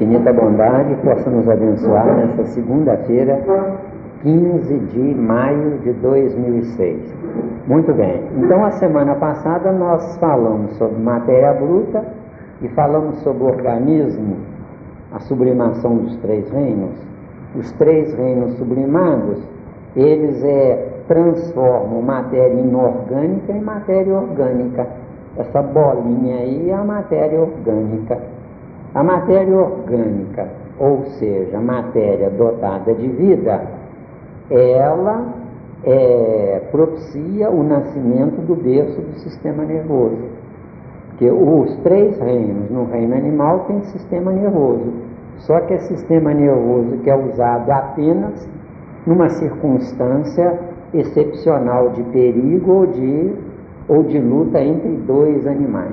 Infinita bondade possa nos abençoar nessa segunda-feira, 15 de maio de 2006. Muito bem, então a semana passada nós falamos sobre matéria bruta e falamos sobre o organismo, a sublimação dos três reinos. Os três reinos sublimados, eles transformam matéria inorgânica em matéria orgânica. Essa bolinha aí é a matéria orgânica. A matéria orgânica, ou seja, a matéria dotada de vida, ela propicia o nascimento do berço do sistema nervoso. Porque os três reinos, no reino animal tem sistema nervoso, só que é sistema nervoso que é usado apenas numa circunstância excepcional de perigo ou de luta entre dois animais.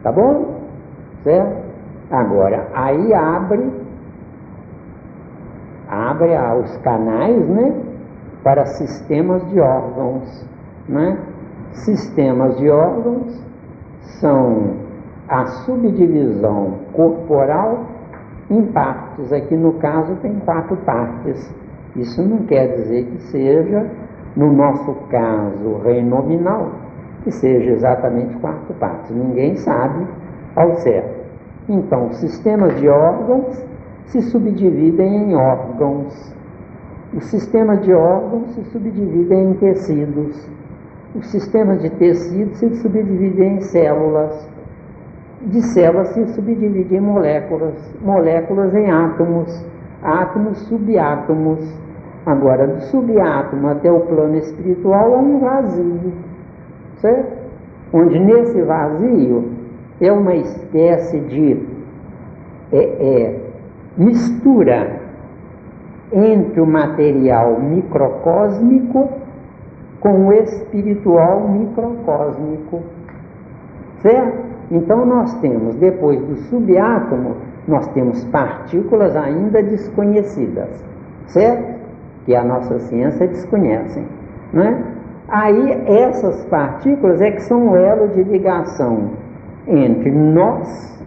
Tá bom? Certo? Agora, aí abre os canais, né, para sistemas de órgãos, né? Sistemas de órgãos são a subdivisão corporal em partes. Aqui no caso tem 4 partes. Isso não quer dizer que seja, no nosso caso, reino nominal, que seja exatamente 4 partes. Ninguém sabe ao certo. Então, sistemas de órgãos se subdividem em órgãos. Os sistemas de órgãos se subdividem em tecidos. Os sistemas de tecidos se subdividem em células. De células se subdividem em moléculas. Moléculas em átomos. Átomos, subátomos. Agora, do subátomo até o plano espiritual há um vazio. Certo? Onde nesse vazio é uma espécie de mistura entre o material microcósmico com o espiritual microcósmico. Certo? Então nós temos, depois do subátomo, nós temos partículas ainda desconhecidas, certo? Que a nossa ciência desconhece, né? Aí essas partículas que são o elo de ligação entre nós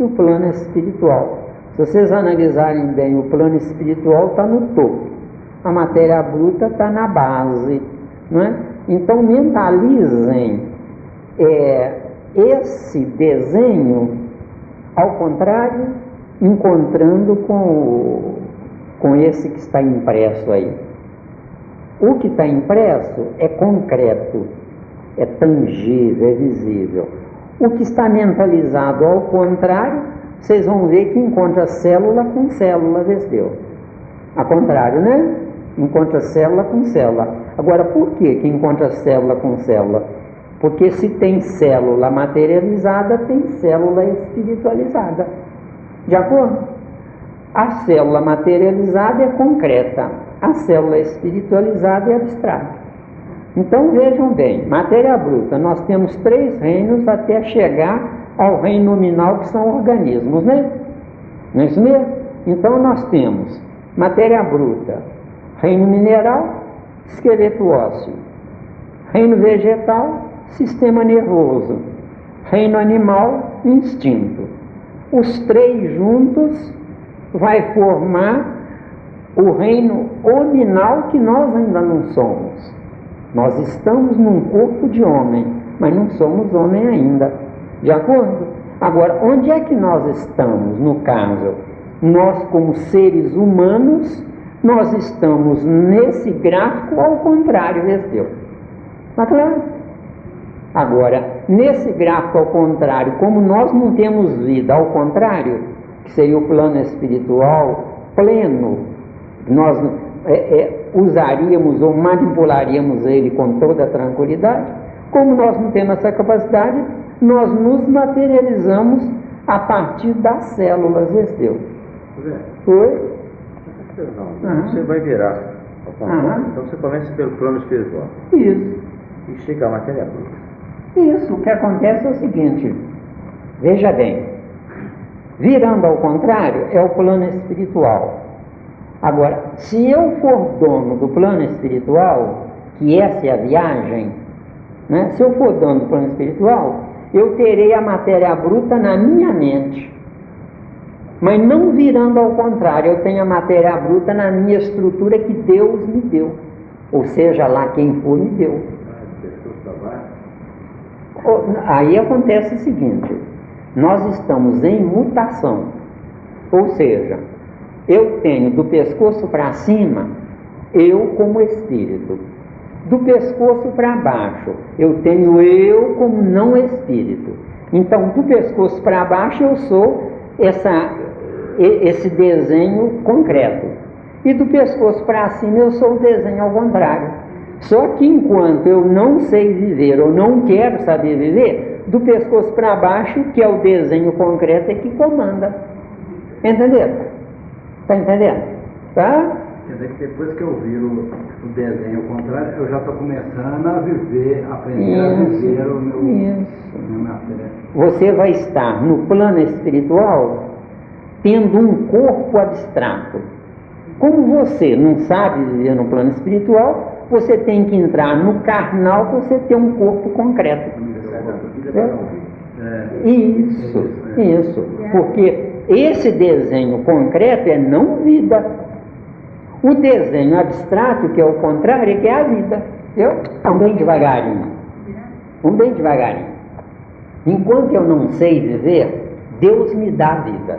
e o plano espiritual. Se vocês analisarem bem, o plano espiritual está no topo, a matéria bruta está na base, não é? Então mentalizem esse desenho ao contrário, encontrando com esse que está impresso aí. O que está impresso é concreto, é tangível, é visível. O que está mentalizado ao contrário, vocês vão ver que encontra célula com célula, vestiu. Ao contrário, né? Encontra célula com célula. Agora, por que encontra célula com célula? Porque se tem célula materializada, tem célula espiritualizada. De acordo? A célula materializada é concreta, a célula espiritualizada é abstrata. Então vejam bem, matéria bruta, nós temos 3 reinos até chegar ao reino nominal, que são organismos, né? Não é isso mesmo? Então nós temos matéria bruta, reino mineral, esqueleto ósseo, reino vegetal, sistema nervoso, reino animal, instinto. Os 3 juntos vai formar o reino hominal, que nós ainda não somos. Nós estamos num corpo de homem, mas não somos homem ainda. De acordo? Agora, onde é que nós estamos, no caso? Nós, como seres humanos, nós estamos nesse gráfico ao contrário, vestiu. Está claro? Agora, nesse gráfico ao contrário, como nós não temos vida ao contrário, que seria o plano espiritual pleno, nós usaríamos ou manipularíamos ele com toda tranquilidade. Como nós não temos essa capacidade, nós nos materializamos a partir das células, vestiu. Foi? Você vai virar ao contrário. Então você começa pelo plano espiritual. Isso. E chega à matéria bruta. Isso, o que acontece é o seguinte, veja bem, virando ao contrário é o plano espiritual. Agora, se eu for dono do plano espiritual, que essa é a viagem, né? Se eu for dono do plano espiritual, eu terei a matéria bruta na minha mente. mas não virando ao contrário. Eu tenho a matéria bruta na minha estrutura que Deus me deu, ou seja, lá quem for me deu. Aí acontece o seguinte: nós estamos em mutação, ou seja, eu tenho do pescoço para cima, eu como espírito. Do pescoço para baixo, eu tenho eu como não espírito. Então, do pescoço para baixo, eu sou esse desenho concreto. E do pescoço para cima, eu sou o desenho ao contrário. Só que enquanto eu não sei viver, ou não quero saber viver, do pescoço para baixo, que é o desenho concreto, é que comanda. Entendeu? Está entendendo? Tá? Quer dizer que depois que eu viro o desenho ao contrário, eu já estou começando a viver, aprender a viver o meu matéria. Você vai estar no plano espiritual tendo um corpo abstrato. Como você não sabe viver no plano espiritual, você tem que entrar no carnal para você ter um corpo concreto. Isso. Porque esse desenho concreto é não vida. O desenho abstrato, que é o contrário, é que é a vida. Então, bem devagarinho. Bem devagarinho. Enquanto eu não sei viver, Deus me dá vida.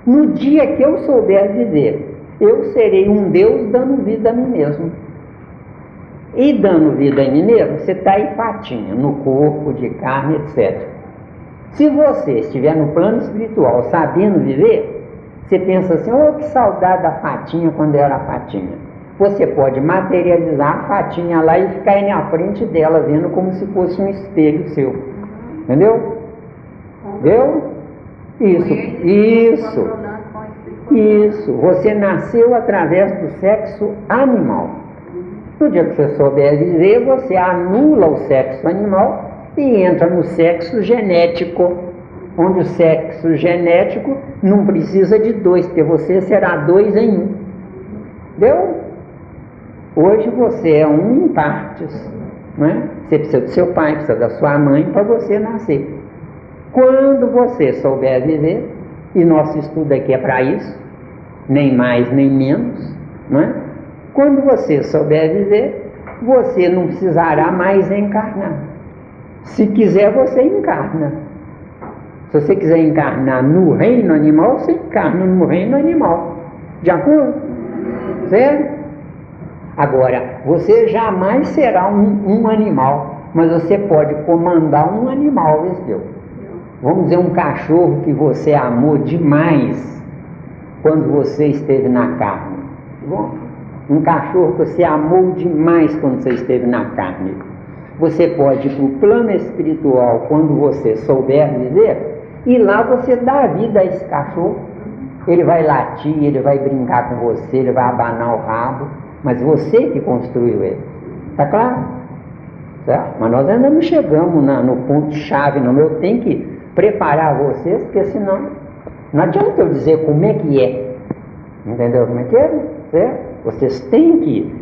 No dia que eu souber viver, eu serei um Deus dando vida a mim mesmo. E dando vida a mim mesmo, você está aí fatinha, no corpo, de carne, etc. Se você estiver no plano espiritual, sabendo viver, você pensa assim: oh, que saudade da fatinha quando eu era fatinha. Você pode materializar a fatinha lá e ficar aí na frente dela, vendo como se fosse um espelho seu. Entendeu? Isso. Você nasceu através do sexo animal. No dia que você souber viver, você anula o sexo animal e entra no sexo genético, onde o sexo genético não precisa de dois, porque você será dois em um. Entendeu? Hoje você é um em partes, não é? Você precisa do seu pai, precisa da sua mãe para você nascer. Quando você souber viver, e nosso estudo aqui é para isso, nem mais nem menos, não é? Quando você souber viver, você não precisará mais encarnar. Se quiser, você encarna. Se você quiser encarnar no reino animal, você encarna no reino animal. De acordo? Certo? Agora, você jamais será um animal, mas você pode comandar um animal, entendeu? Vamos dizer, um cachorro que você amou demais quando você esteve na carne. Bom, um cachorro que você amou demais quando você esteve na carne. Você pode ir para o plano espiritual quando você souber viver, e lá você dá vida a esse cachorro. Ele vai latir, ele vai brincar com você, ele vai abanar o rabo, mas você que construiu ele. Tá claro? Certo? Mas nós ainda não chegamos no ponto-chave, não. Eu tenho que preparar vocês, porque senão não adianta eu dizer como é que é. Entendeu como é que é? Certo? Vocês têm que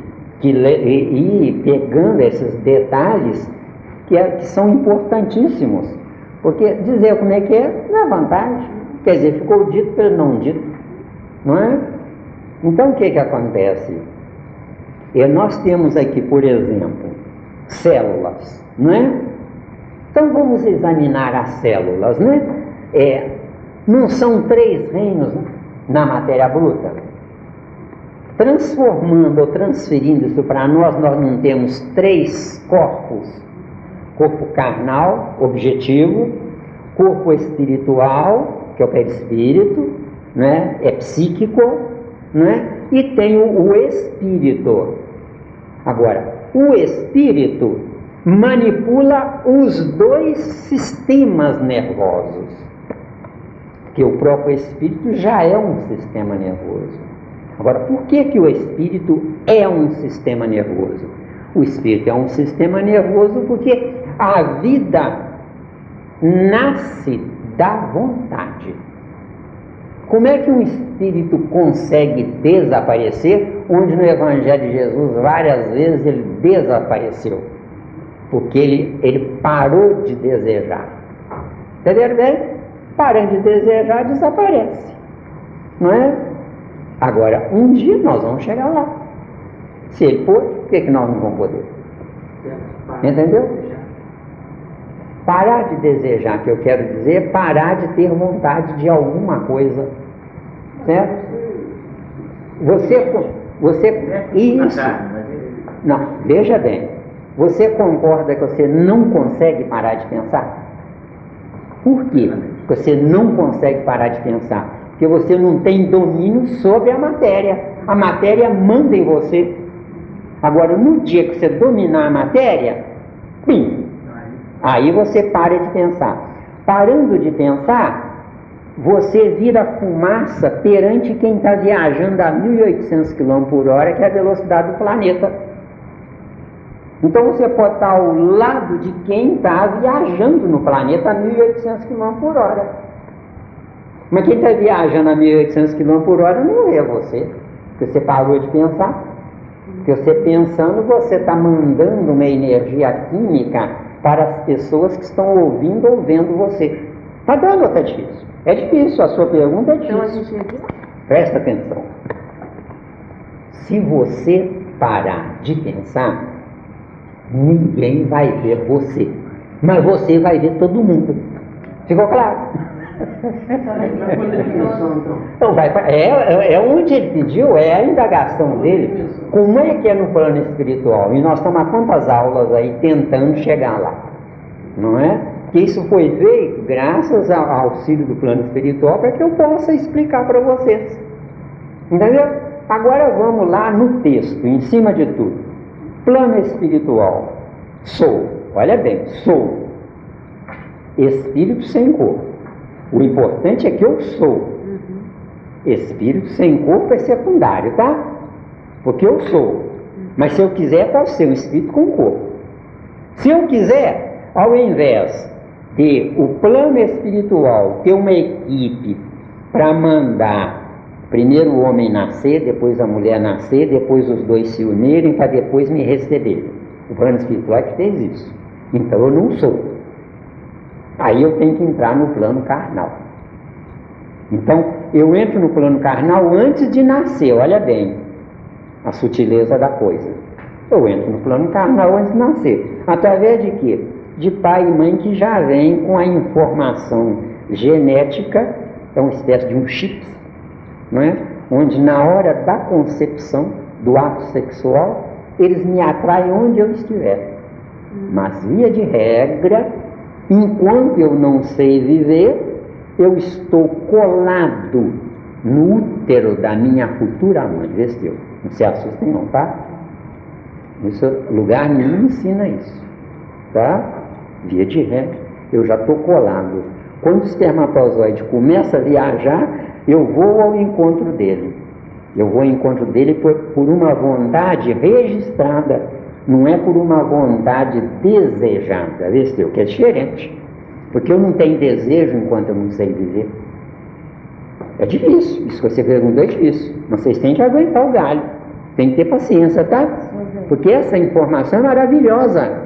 ir pegando esses detalhes que são importantíssimos, porque dizer como é que é não é vantagem. Quer dizer, ficou dito pelo não dito, não é? Então o que acontece? Nós temos aqui, por exemplo, células, não é? Então vamos examinar as células, né? Não são 3 reinos na matéria bruta? Transformando ou transferindo isso para nós não temos 3 corpos: corpo carnal, objetivo, corpo espiritual, que é o perispírito, né? É psíquico, né? E tem o espírito. Agora, o espírito manipula os 2 sistemas nervosos, que o próprio espírito já é um sistema nervoso. Agora, por que o espírito é um sistema nervoso? O espírito é um sistema nervoso porque a vida nasce da vontade. Como é que um espírito consegue desaparecer, onde no Evangelho de Jesus várias vezes ele desapareceu? Porque ele parou de desejar. Entenderam bem? Parando de desejar, desaparece. não é? Agora, um dia nós vamos chegar lá. Se ele pôde, por que nós não vamos poder? Entendeu? Parar de desejar, que eu quero dizer, parar de ter vontade de alguma coisa, certo? Isso. Não, veja bem, você concorda que você não consegue parar de pensar? Por quê? Porque você não consegue parar de pensar? Porque você não tem domínio sobre a matéria manda em você. Agora, no dia que você dominar a matéria, pim, aí você para de pensar. Parando de pensar, você vira fumaça perante quem está viajando a 1.800 km por hora, que é a velocidade do planeta. Então você pode estar ao lado de quem está viajando no planeta a 1.800 km por hora. Mas quem está viajando a 1.800 km por hora não é você, porque você parou de pensar. Porque você pensando, você está mandando uma energia química para as pessoas que estão ouvindo ou vendo você. Está dando ou está difícil? É difícil, a sua pergunta é difícil. Presta atenção. Se você parar de pensar, ninguém vai ver você. Mas você vai ver todo mundo. Ficou claro? Então, é onde ele pediu, é a indagação dele. Como é que é no plano espiritual? E nós estamos há quantas aulas aí tentando chegar lá? Não é? Que isso foi feito graças ao auxílio do plano espiritual para que eu possa explicar para vocês. Entendeu? Agora vamos lá no texto, em cima de tudo. Plano espiritual. Sou, olha bem, sou espírito sem corpo. O importante é que eu sou. Espírito sem corpo é secundário, tá? Porque eu sou. Mas se eu quiser, posso ser um espírito com corpo. Se eu quiser, ao invés de o plano espiritual ter uma equipe para mandar primeiro o homem nascer, depois a mulher nascer, depois os dois se unirem para depois me receberem. O plano espiritual é que fez isso. Então eu não sou. Aí eu tenho que entrar no plano carnal. Então eu entro no plano carnal antes de nascer, olha bem a sutileza da coisa. Eu entro no plano carnal antes de nascer. Através de quê? De pai e mãe que já vêm com a informação genética, é uma espécie de um chip, não é? Onde na hora da concepção do ato sexual, eles me atraem onde eu estiver. Mas via de regra, enquanto eu não sei viver, eu estou colado no útero da minha futura mãe. Vê se eu não se assustem não, tá? Isso, lugar nenhum ensina isso, tá? Via de regra, eu já estou colado. Quando o espermatozoide começa a viajar, eu vou ao encontro dele. Eu vou ao encontro dele por uma vontade registrada, não é por uma vontade desejada. Vê se eu, que é diferente. Porque eu não tenho desejo enquanto eu não sei viver. É difícil, isso que você perguntou é difícil. Mas vocês têm que aguentar o galho. Tem que ter paciência, tá? Porque essa informação é maravilhosa.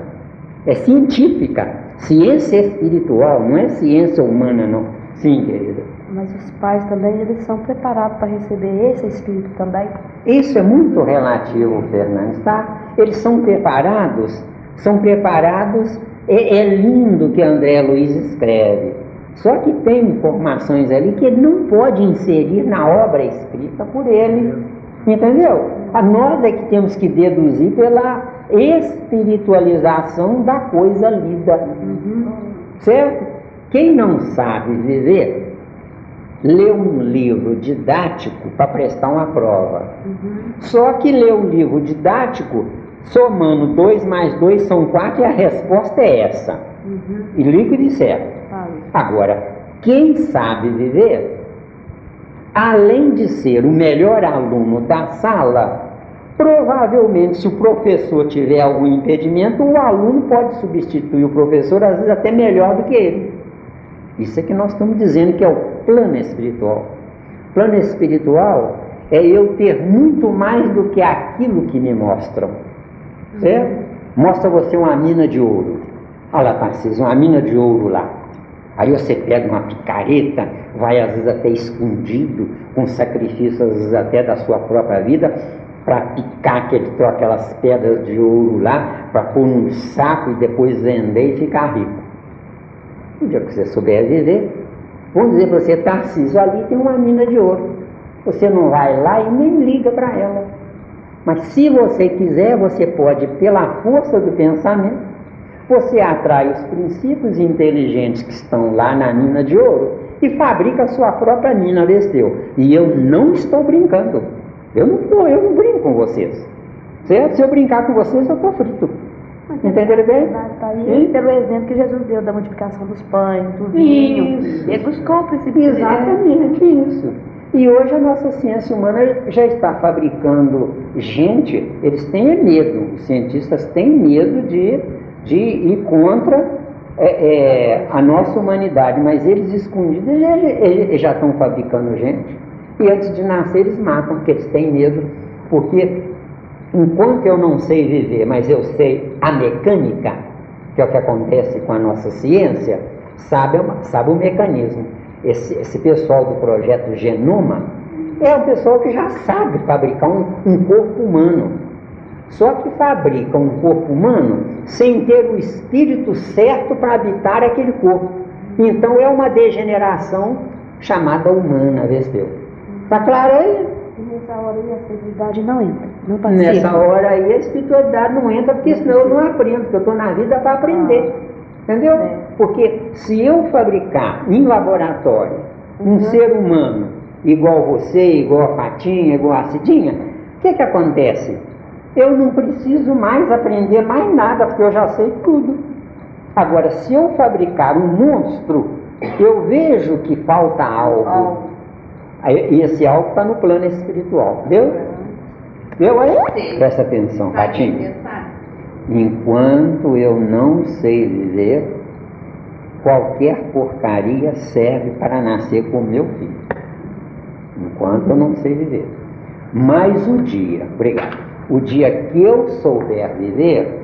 É científica. Ciência espiritual, não é ciência humana, não. Sim, querida. Mas os pais também, eles são preparados para receber esse espírito também? Isso é muito relativo, Fernandes, tá? Eles são preparados, é lindo que André Luiz escreve. Só que tem informações ali que ele não pode inserir na obra escrita por ele, entendeu? Nós é que temos que deduzir pela espiritualização da coisa lida, certo? Quem não sabe viver, lê um livro didático para prestar uma prova. Só que lê um livro didático, somando 2 mais 2 são 4 e a resposta é essa. E líquido e certo. Agora, quem sabe viver, além de ser o melhor aluno da sala, provavelmente se o professor tiver algum impedimento, o aluno pode substituir o professor, às vezes até melhor do que ele. Isso é que nós estamos dizendo que é o plano espiritual. Plano espiritual é eu ter muito mais do que aquilo que me mostram. Certo? Mostra você uma mina de ouro. Olha lá, Tarcísio, uma mina de ouro lá. Aí você pega uma picareta, vai às vezes até escondido, com sacrifício às vezes até da sua própria vida, para picar aquelas pedras de ouro lá, para pôr num saco e depois vender e ficar rico. No dia que você souber viver, vamos dizer para você, Tarcísio, ali tem uma mina de ouro. Você não vai lá e nem liga para ela. Mas se você quiser, você pode, pela força do pensamento, você atrai os princípios inteligentes que estão lá na mina de ouro e fabrica a sua própria mina, Vesteu. E eu não estou brincando. Eu não brinco com vocês. Certo? Se eu brincar com vocês, eu estou frito. Entenderam bem? E pelo exemplo que Jesus deu da multiplicação dos pães, do vinho. Ele buscou o princípio. Exatamente isso. E hoje a nossa ciência humana já está fabricando gente, eles têm medo, os cientistas têm medo de ir contra a nossa humanidade, mas eles escondidos eles já estão fabricando gente, e antes de nascer eles matam, porque eles têm medo, porque enquanto eu não sei viver, mas eu sei a mecânica, que é o que acontece com a nossa ciência, sabe o mecanismo. Esse pessoal do projeto Genoma é o pessoal que já sabe fabricar um corpo humano. Só que fabrica um corpo humano sem ter o espírito certo para habitar aquele corpo. Então é uma degeneração chamada humana, Vesteu. Está claro aí? Nessa hora aí a espiritualidade não entra, não participa. Nessa hora aí a espiritualidade não entra, porque senão eu não aprendo, porque eu estou na vida para aprender. Entendeu? É. Porque se eu fabricar em laboratório um ser humano igual você, igual a Patinha, igual a Cidinha, o que acontece? Eu não preciso mais aprender mais nada, porque eu já sei tudo. Agora, se eu fabricar um monstro, eu vejo que falta algo. E esse algo está no plano espiritual. Deu? Deu aí? Sim. Presta atenção, Patinha. Enquanto eu não sei viver, qualquer porcaria serve para nascer com meu filho. Enquanto eu não sei viver. Mas o dia que eu souber viver,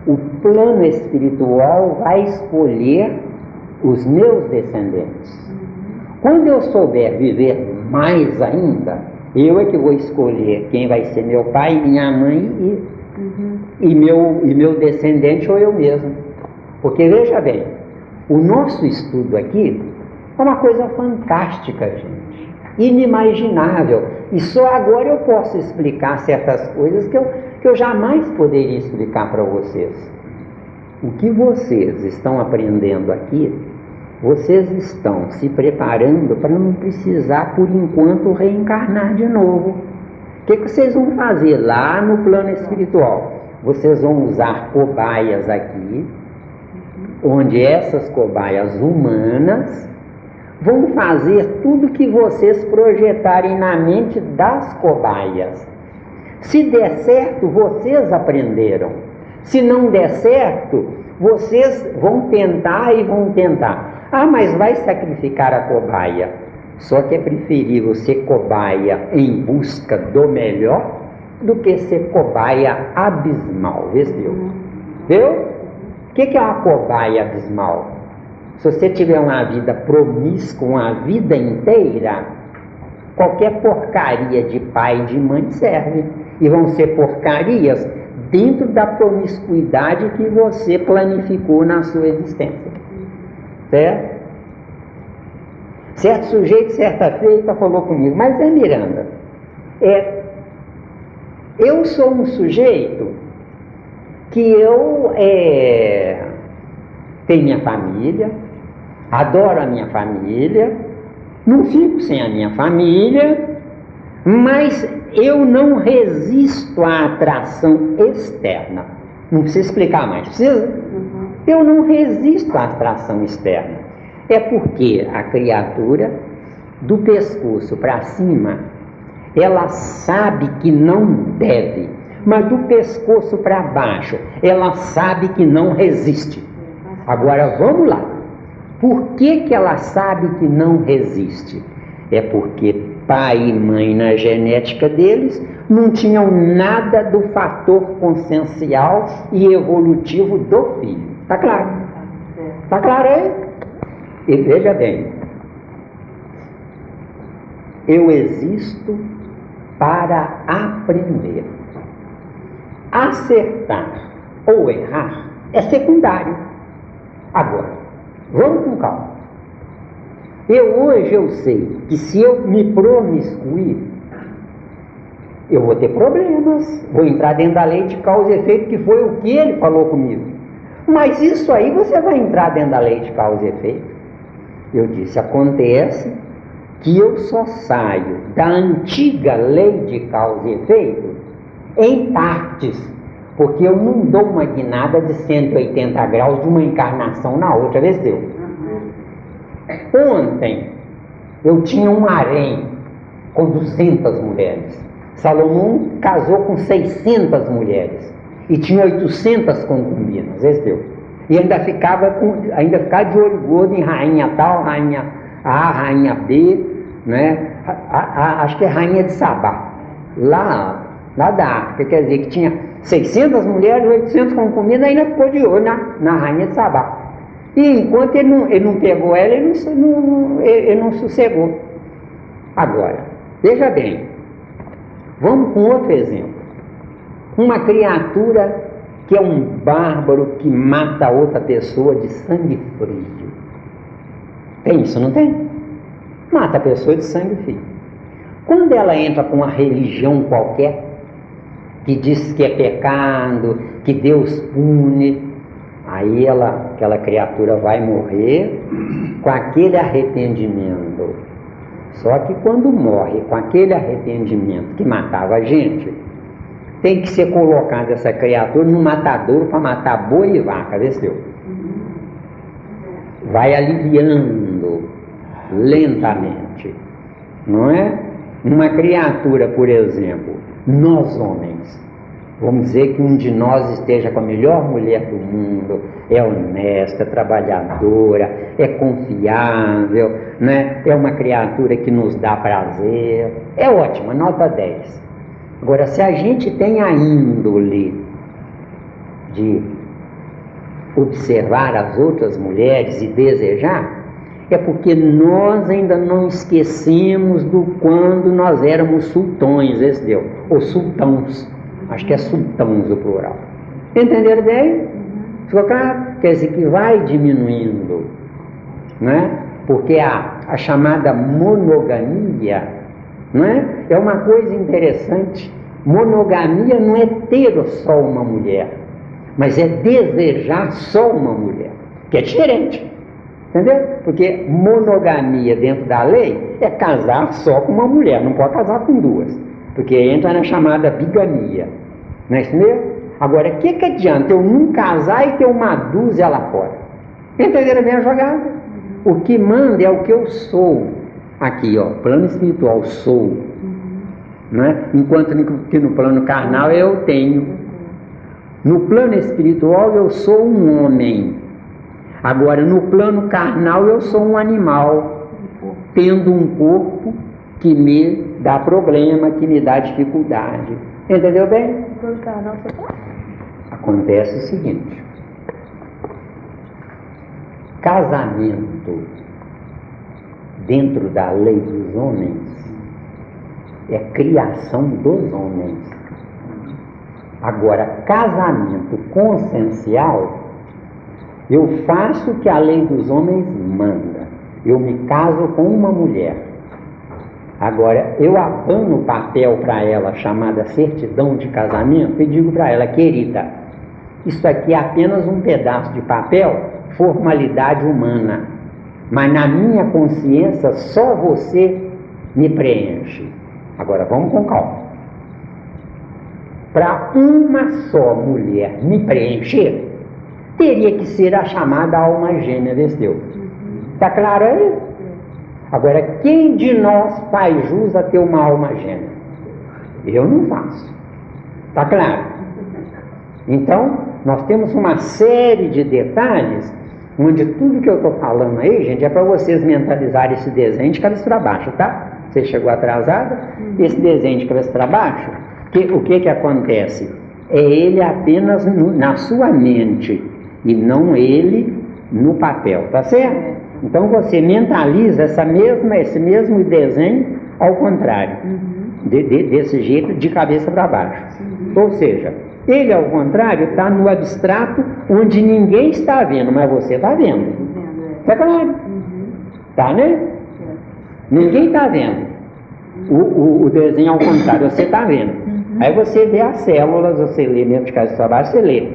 o plano espiritual vai escolher os meus descendentes. Quando eu souber viver mais ainda, eu é que vou escolher quem vai ser meu pai, minha mãe e meu descendente ou eu mesmo. Porque veja bem, o nosso estudo aqui é uma coisa fantástica, gente, inimaginável, e só agora eu posso explicar certas coisas que eu jamais poderia explicar para vocês. O que vocês estão aprendendo aqui, vocês estão se preparando para não precisar por enquanto reencarnar de novo. O que vocês vão fazer lá no plano espiritual? Vocês vão usar cobaias aqui, onde essas cobaias humanas vão fazer tudo que vocês projetarem na mente das cobaias. Se der certo, vocês aprenderam. Se não der certo, vocês vão tentar e vão tentar. Ah, mas vai sacrificar a cobaia. Só que é preferível ser cobaia em busca do melhor do que ser cobaia abismal. Viu? O que é uma cobaia abismal? Se você tiver uma vida promíscua, uma vida inteira, qualquer porcaria de pai e de mãe serve. E vão ser porcarias dentro da promiscuidade que você planificou na sua existência. Certo? Certo sujeito, certa feita, falou comigo, mas Miranda, eu sou um sujeito que eu tenho minha família, adoro a minha família, não fico sem a minha família, mas eu não resisto à atração externa. Não precisa explicar mais, precisa? Eu não resisto à atração externa. É porque a criatura, do pescoço para cima, ela sabe que não deve, mas do pescoço para baixo, ela sabe que não resiste. Agora vamos lá. Por que ela sabe que não resiste? É porque pai e mãe, na genética deles, não tinham nada do fator consciencial e evolutivo do filho. Tá claro? Tá claro aí? E veja bem, eu existo para aprender. Acertar ou errar é secundário. Agora, vamos com calma. Hoje eu sei que se eu me promiscuir, eu vou ter problemas, vou entrar dentro da lei de causa e efeito, que foi o que ele falou comigo. Mas isso aí você vai entrar dentro da lei de causa e efeito. Eu disse, acontece que eu só saio da antiga lei de causa e efeito em partes, porque eu não dou uma guinada de 180 graus de uma encarnação na outra, vez deu. Ontem eu tinha um harém com 200 mulheres. Salomão casou com 600 mulheres e tinha 800 concubinas, vez deu. E ainda ficava de olho gordo em rainha tal, rainha A, rainha B, né? Acho que é rainha de Sabá, lá da África, quer dizer que tinha 600 mulheres, 800 concubinas, ainda ficou de olho na rainha de Sabá. E enquanto ele não pegou ela, ele não sossegou. Agora, veja bem, vamos com outro exemplo. Uma criatura que é um bárbaro que mata outra pessoa de sangue frio. Tem isso, não tem? Mata a pessoa de sangue frio. Quando ela entra com uma religião qualquer, que diz que é pecado, que Deus pune, aí aquela criatura vai morrer com aquele arrependimento. Só que quando morre com aquele arrependimento que matava a gente, tem que ser colocada essa criatura no matadouro para matar boi e vaca, vê se deu. Vai aliviando lentamente, não é? Uma criatura, por exemplo, nós homens, vamos dizer que um de nós esteja com a melhor mulher do mundo, é honesta, é trabalhadora, é confiável, né? É uma criatura que nos dá prazer, é ótima, nota 10. Agora, se a gente tem a índole de observar as outras mulheres e desejar, é porque nós ainda não esquecemos do quando nós éramos sultões, esse deu, ou sultãos, acho que é sultãos o plural. Entenderam bem? Ficou claro? Quer dizer que vai diminuindo, né? Porque a chamada monogamia, não é? É uma coisa interessante. Monogamia não é ter só uma mulher, mas é desejar só uma mulher, que é diferente, entendeu? Porque monogamia dentro da lei é casar só com uma mulher, não pode casar com duas, porque entra na chamada bigamia, não é isso mesmo? Agora, o que adianta eu não casar e ter uma dúzia lá fora? Entenderam bem a jogada? O que manda é o que eu sou. Aqui, ó, plano espiritual, sou, né? Enquanto que no plano carnal eu tenho. No plano espiritual eu sou um homem. Agora, no plano carnal eu sou um animal, tendo um corpo que me dá problema, que me dá dificuldade. Entendeu bem? No plano carnal você tá? Acontece o seguinte: casamento dentro da lei dos homens é criação dos homens. Agora, casamento consciencial, eu faço o que a lei dos homens manda. Eu me caso com uma mulher. Agora, eu abano o papel para ela, chamada certidão de casamento, e digo para ela: querida, isso aqui é apenas um pedaço de papel, formalidade humana, mas na minha consciência só você me preenche. Agora vamos com calma. Para uma só mulher me preencher, teria que ser a chamada alma gêmea, venceu. Está claro aí? Agora, quem de nós faz jus a ter uma alma gêmea? Eu não faço. Está claro? Então, nós temos uma série de detalhes onde tudo que eu estou falando aí, gente, é para vocês mentalizarem esse desenho de cabeça para baixo, tá? Você chegou atrasada? Esse desenho de cabeça para baixo, o que acontece? É ele apenas na sua mente e não ele no papel, tá certo? Então você mentaliza esse mesmo desenho ao contrário, desse jeito, de cabeça para baixo. Ou seja, ele ao contrário está no abstrato, onde ninguém está vendo, mas você está vendo. Está claro? Tá, né? Ninguém está vendo o desenho ao contrário, você está vendo. Aí você vê as células, você lê dentro de cabeça para baixo, você lê.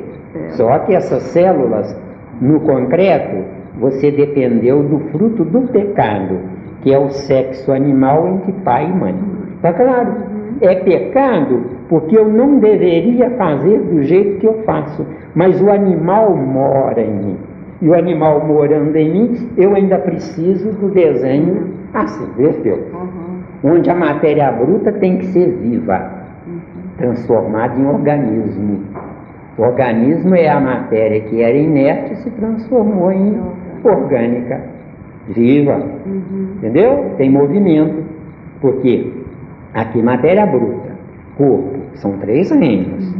Só que essas células, no concreto, você dependeu do fruto do pecado, que é o sexo animal entre pai e mãe. Está claro? É pecado porque eu não deveria fazer do jeito que eu faço, mas o animal mora em mim. E o animal morando em mim, eu ainda preciso do desenho assim, entendeu? Onde a matéria bruta tem que ser viva, transformada em organismo. O organismo é a matéria que era inerte e se transformou em orgânica, viva, entendeu? Tem movimento, porque aqui matéria bruta, corpo, são 3 reinos.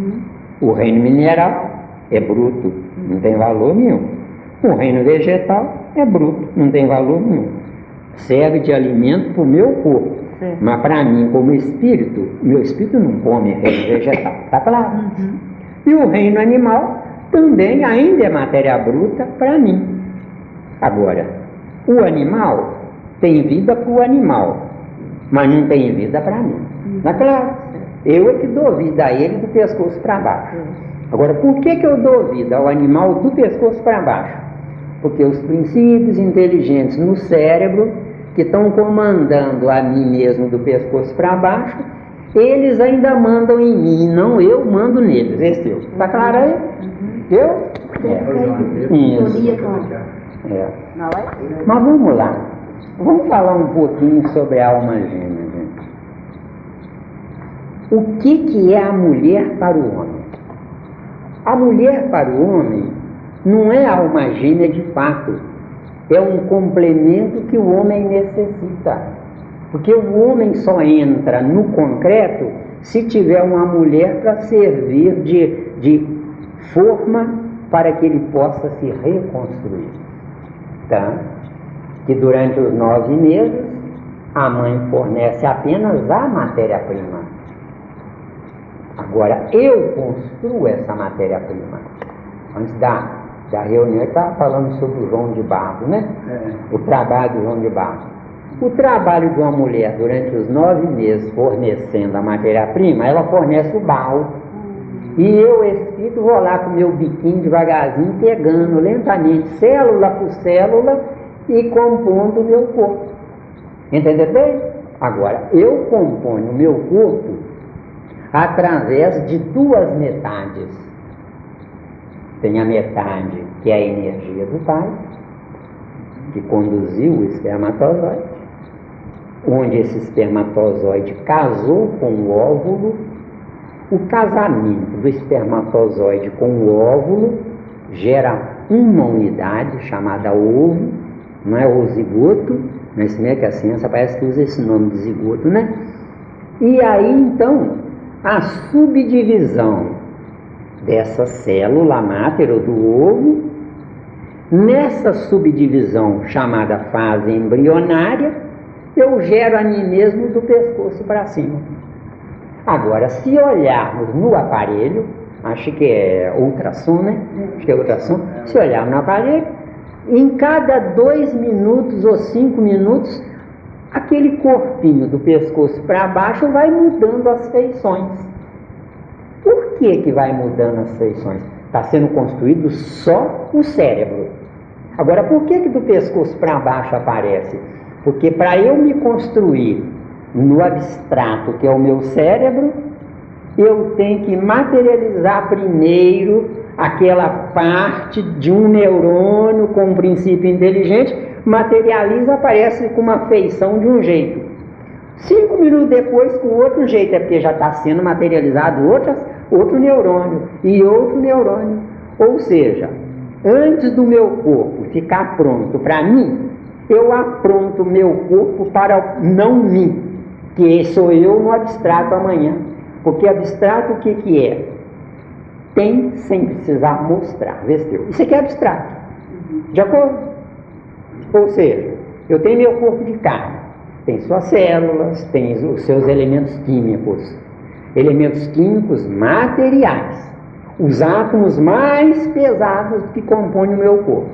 O reino mineral é bruto, não tem valor nenhum. O reino vegetal é bruto, não tem valor nenhum. Serve de alimento para o meu corpo, mas para mim, como espírito, meu espírito não come reino vegetal, tá claro? E o reino animal também ainda é matéria bruta para mim. Agora, o animal tem vida para o animal, mas não tem vida para mim. Tá claro? Eu é que dou vida a ele do pescoço para baixo. Agora, por que eu dou vida ao animal do pescoço para baixo? Porque os princípios inteligentes no cérebro, que estão comandando a mim mesmo do pescoço para baixo, eles ainda mandam em mim, não eu mando neles. Esse eu. Está claro aí? Eu? Isso. Mas vamos lá. Vamos falar um pouquinho sobre a alma gêmea. O que é a mulher para o homem? A mulher para o homem não é alma gêmea de fato. É um complemento que o homem necessita. Porque o homem só entra no concreto se tiver uma mulher para servir de forma para que ele possa se reconstruir. Tá? Que durante os 9 meses a mãe fornece apenas a matéria-prima. Agora eu construo essa matéria-prima. Antes da reunião eu estava falando sobre o João de Barro, né? O trabalho do João de Barro. O trabalho de uma mulher durante os 9 meses fornecendo a matéria-prima, ela fornece o barro. E eu, espírito, vou lá com o meu biquinho devagarzinho, pegando lentamente, célula por célula, e compondo o meu corpo. Entendeu bem? Agora, eu componho o meu corpo através de 2 metades. Tem a metade que é a energia do pai, que conduziu o espermatozoide, onde esse espermatozoide casou com o óvulo. O casamento do espermatozoide com o óvulo gera uma unidade chamada ovo, não é o zigoto, mas como é que a ciência parece que usa esse nome de zigoto, né? E aí então a subdivisão dessa célula máter ou do ovo, nessa subdivisão chamada fase embrionária, eu gero a mim mesmo do pescoço para cima. Agora, se olharmos no aparelho, acho que é ultrassom, né? Acho que é ultrassom. Se olharmos no aparelho, em cada 2 minutos ou 5 minutos, aquele corpinho do pescoço para baixo vai mudando as feições. Por que vai mudando as feições? Está sendo construído só o cérebro. Agora, por que do pescoço para baixo aparece? Porque para eu me construir no abstrato, que é o meu cérebro, eu tenho que materializar primeiro aquela parte de um neurônio com um princípio inteligente, materializa, aparece com uma feição de um jeito. 5 minutos depois, com outro jeito, é porque já está sendo materializado outro neurônio e outro neurônio. Ou seja, antes do meu corpo ficar pronto para mim, eu apronto meu corpo para não mim, que sou eu no abstrato amanhã. Porque abstrato o que é? Tem sem precisar mostrar. Vê se eu. Isso aqui é abstrato. De acordo? Ou seja, eu tenho meu corpo de carne, tem suas células, tem os seus elementos químicos materiais, os átomos mais pesados que compõem o meu corpo.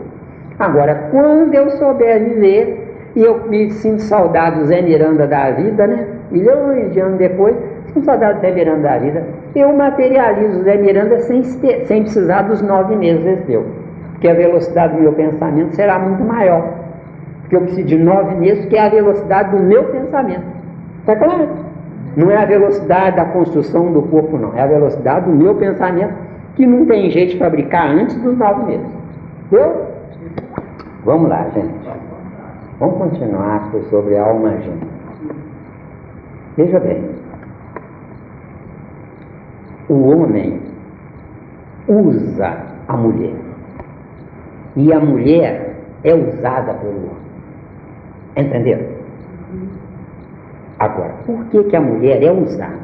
Agora, quando eu souber viver, e eu me sinto saudade do Zé Miranda da vida, né? Milhões de anos depois, sinto saudade do Zé Miranda da vida, eu materializo o Zé Miranda sem precisar dos 9 meses deu. Porque a velocidade do meu pensamento será muito maior. Porque eu preciso de 9 meses, que é a velocidade do meu pensamento. Está claro? Não é a velocidade da construção do corpo, não. É a velocidade do meu pensamento, que não tem jeito de fabricar antes dos 9 meses. Entendeu? Vamos lá, gente. Vamos continuar sobre a alma gêmea. Veja bem. O homem usa a mulher. E a mulher é usada pelo homem. Entenderam? Agora, por que a mulher é usada?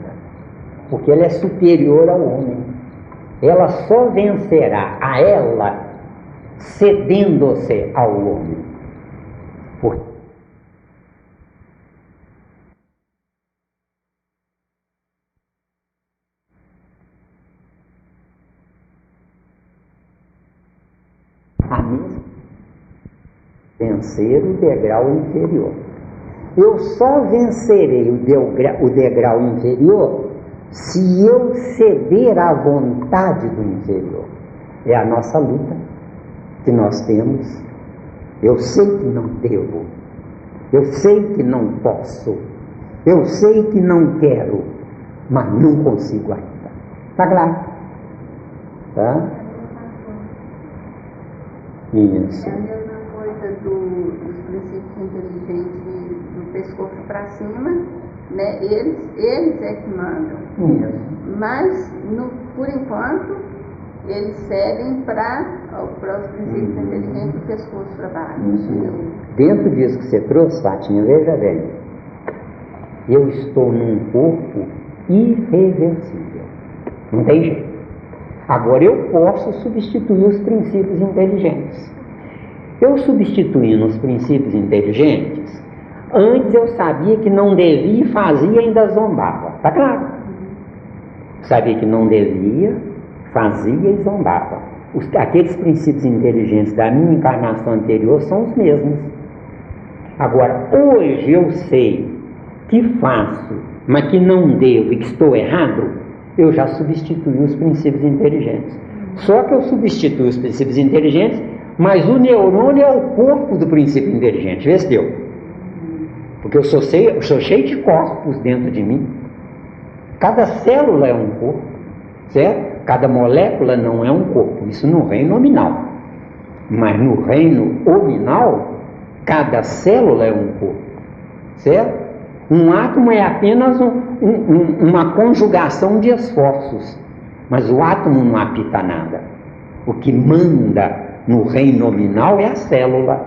Porque ela é superior ao homem. Ela só vencerá a ela cedendo-se ao homem. A mesma vencer o degrau inferior. Eu só vencerei o degrau inferior se eu ceder à vontade do inferior. É a nossa luta que nós temos. Eu sei que não devo, eu sei que não posso, eu sei que não quero, mas não consigo ainda. Está claro? Tá? Isso. É a mesma coisa dos princípios inteligentes do pescoço para cima, né? Eles é que mandam. Isso. Mas, por enquanto, eles cedem para os princípios inteligentes do pescoço para baixo. Dentro disso que você trouxe, Fatinha, veja bem, eu estou num corpo irreversível. Não tem jeito. Agora eu posso substituir os princípios inteligentes. Eu substituindo os princípios inteligentes, antes eu sabia que não devia e fazia e ainda zombava. Está claro? Sabia que não devia, fazia e zombava. Aqueles princípios inteligentes da minha encarnação anterior são os mesmos. Agora, hoje eu sei que faço, mas que não devo e que estou errado, eu já substituí os princípios inteligentes. Só que eu substituo os princípios inteligentes, mas o neurônio é o corpo do princípio inteligente. Vê se deu. Porque eu sou cheio de corpos dentro de mim. Cada célula é um corpo, certo? Cada molécula não é um corpo. Isso no reino nominal. Mas no reino hominal, cada célula é um corpo, certo? Um átomo é apenas uma conjugação de esforços, mas o átomo não apita nada. O que manda no reino nominal é a célula.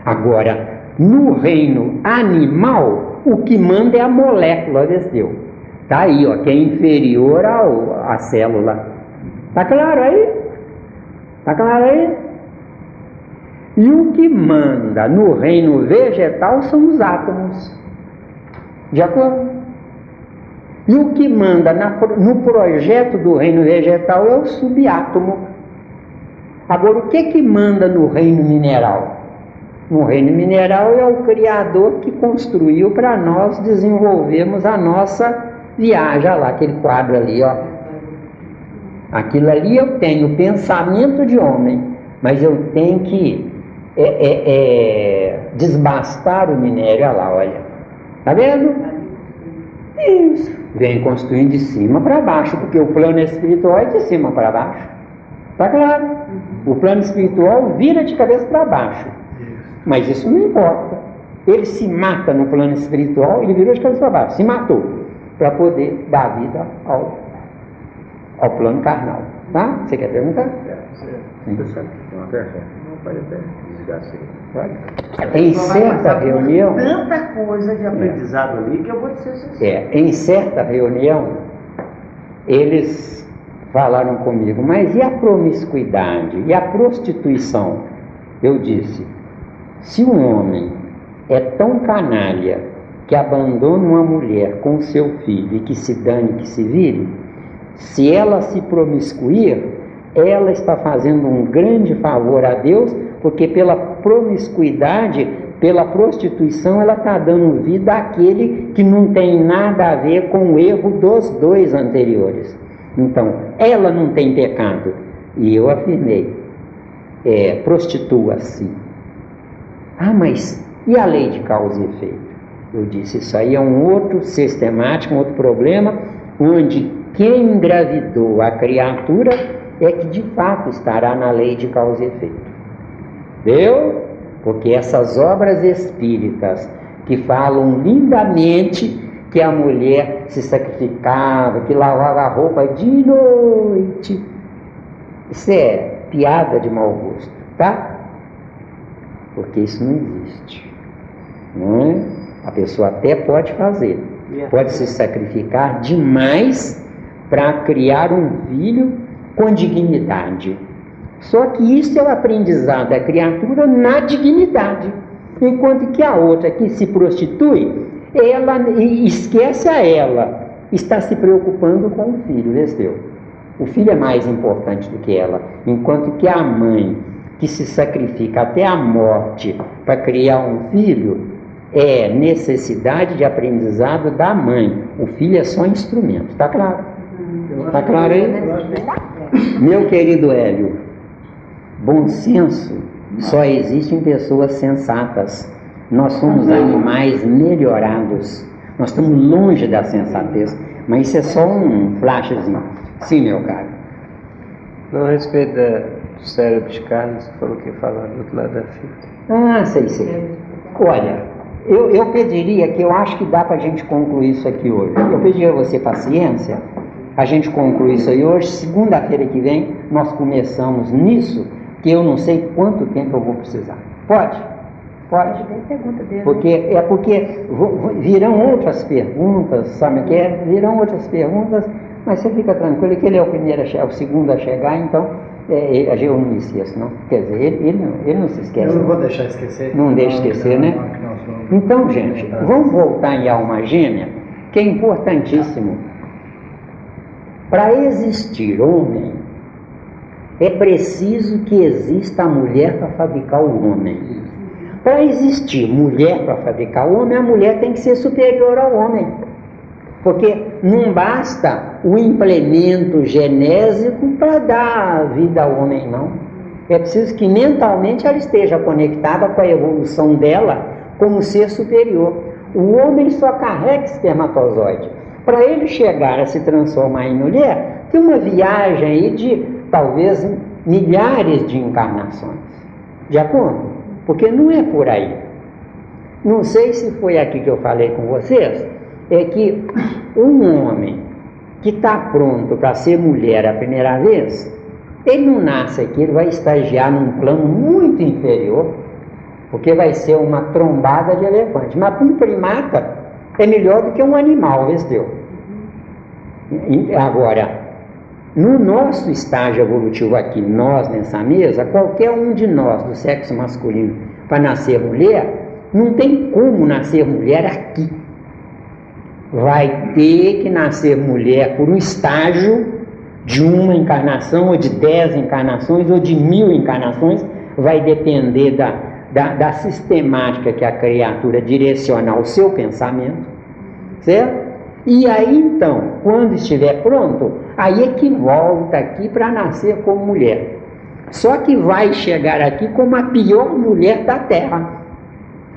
Agora, no reino animal, o que manda é a molécula, desceu. Está aí, ó, que é inferior à célula. Está claro aí? Está claro aí? E o que manda no reino vegetal são os átomos. De acordo? E o que manda no projeto do reino vegetal é o subátomo. Agora, o que manda no reino mineral? No reino mineral é o Criador que construiu para nós desenvolvermos a nossa viagem. Olha lá, aquele quadro ali, ó. Aquilo ali eu tenho pensamento de homem, mas eu tenho que desbastar o minério. Olha lá, olha. Está vendo? Isso. Vem construindo de cima para baixo, porque o plano espiritual é de cima para baixo. Está claro? O plano espiritual vira de cabeça para baixo. Mas isso não importa. Ele se mata no plano espiritual, ele virou de cabeça para baixo. Se matou para poder dar vida ao plano carnal. Tá? Você quer perguntar? Você sabe que tem uma pergunta? Não pode até desligar assim. Em certa reunião, Tanta coisa de aprendizado ali que eu vou dizer sincero. em certa reunião, eles falaram comigo, mas e a promiscuidade? E a prostituição? Eu disse, Se um homem é tão canalha que abandona uma mulher com seu filho e que se dane, que se vire, se ela se promiscuir, ela está fazendo um grande favor a Deus, porque pela promiscuidade, pela prostituição, ela está dando vida àquele que não tem nada a ver com o erro dos dois anteriores. Então, ela não tem pecado. E eu afirmei, prostitua-se. Ah, mas e a lei de causa e efeito? Eu disse, isso aí é um outro sistemático, um outro problema, onde quem engravidou a criatura é que de fato estará na lei de causa e efeito. Deu? Porque essas obras espíritas que falam lindamente que a mulher se sacrificava, que lavava a roupa de noite, isso é piada de mau gosto, tá? Porque isso não existe, não é? A pessoa até pode fazer, pode se sacrificar demais para criar um filho com dignidade. Só que isso é o aprendizado da criatura na dignidade, enquanto que a outra que se prostitui, ela esquece a ela, está se preocupando com o filho, entendeu? O filho é mais importante do que ela, enquanto que a mãe que se sacrifica até a morte para criar um filho, é necessidade de aprendizado da mãe. O filho é só instrumento, tá claro? Tá claro aí? Meu querido Hélio, bom senso só existe em pessoas sensatas. Nós somos animais melhorados. Nós estamos longe da sensatez, mas isso é só um flashzinho. Sim, meu caro. No respeito do cérebro de carne, você falou que ia falar do outro lado da fita. Ah, sei. Olha, eu pediria, que eu acho que dá para a gente concluir isso aqui hoje. Eu pediria a você paciência, a gente conclui isso aí hoje. Segunda-feira que vem nós começamos nisso, que eu não sei quanto tempo eu vou precisar. Pode? Pode. Porque virão outras perguntas, sabe o que é? Virão outras perguntas, mas você fica tranquilo que ele é o segundo a chegar, então eu não me esqueço, não. Quer dizer, ele não se esquece. Eu não vou deixar esquecer. Não deixa esquecer, né? Então, gente, vamos voltar em alma gêmea, que é importantíssimo. Para existir homem, é preciso que exista a mulher para fabricar o homem. Para existir mulher para fabricar o homem, a mulher tem que ser superior ao homem. Porque não basta o implemento genésico para dar vida ao homem, não. É preciso que mentalmente ela esteja conectada com a evolução dela como ser superior. O homem só carrega espermatozoide. Para ele chegar a se transformar em mulher, tem uma viagem aí de talvez milhares de encarnações. De acordo? Porque não é por aí. Não sei se foi aqui que eu falei com vocês, é que um homem que está pronto para ser mulher a primeira vez, ele não nasce aqui, ele vai estagiar num plano muito inferior, porque vai ser uma trombada de elefante. Mas para um primata é melhor do que um animal, entendeu? Agora, no nosso estágio evolutivo aqui, nós nessa mesa, qualquer um de nós do sexo masculino para nascer mulher, não tem como nascer mulher aqui. Vai ter que nascer mulher por um estágio de uma encarnação, ou de 10 encarnações, ou de 1000 encarnações, vai depender da sistemática que a criatura direciona ao seu pensamento, certo? E aí então, quando estiver pronto, aí é que volta aqui para nascer como mulher. Só que vai chegar aqui como a pior mulher da Terra.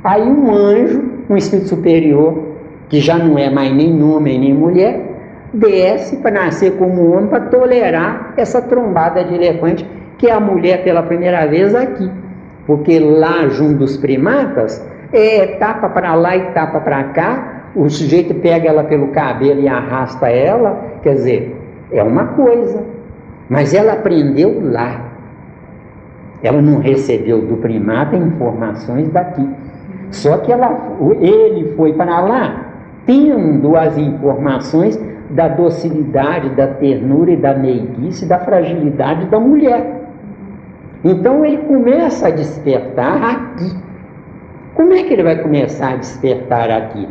Aí um anjo, um espírito superior, que já não é mais nem homem nem mulher, desce para nascer como homem, para tolerar essa trombada de elefante, que é a mulher pela primeira vez aqui. Porque lá junto dos primatas, tapa para lá e tapa para cá, o sujeito pega ela pelo cabelo e arrasta ela, quer dizer, é uma coisa, mas ela aprendeu lá. Ela não recebeu do primata informações daqui. Só que ele foi para lá tendo as informações da docilidade, da ternura e da meiguice, da fragilidade da mulher. Então ele começa a despertar aqui. Como é que ele vai começar a despertar aqui?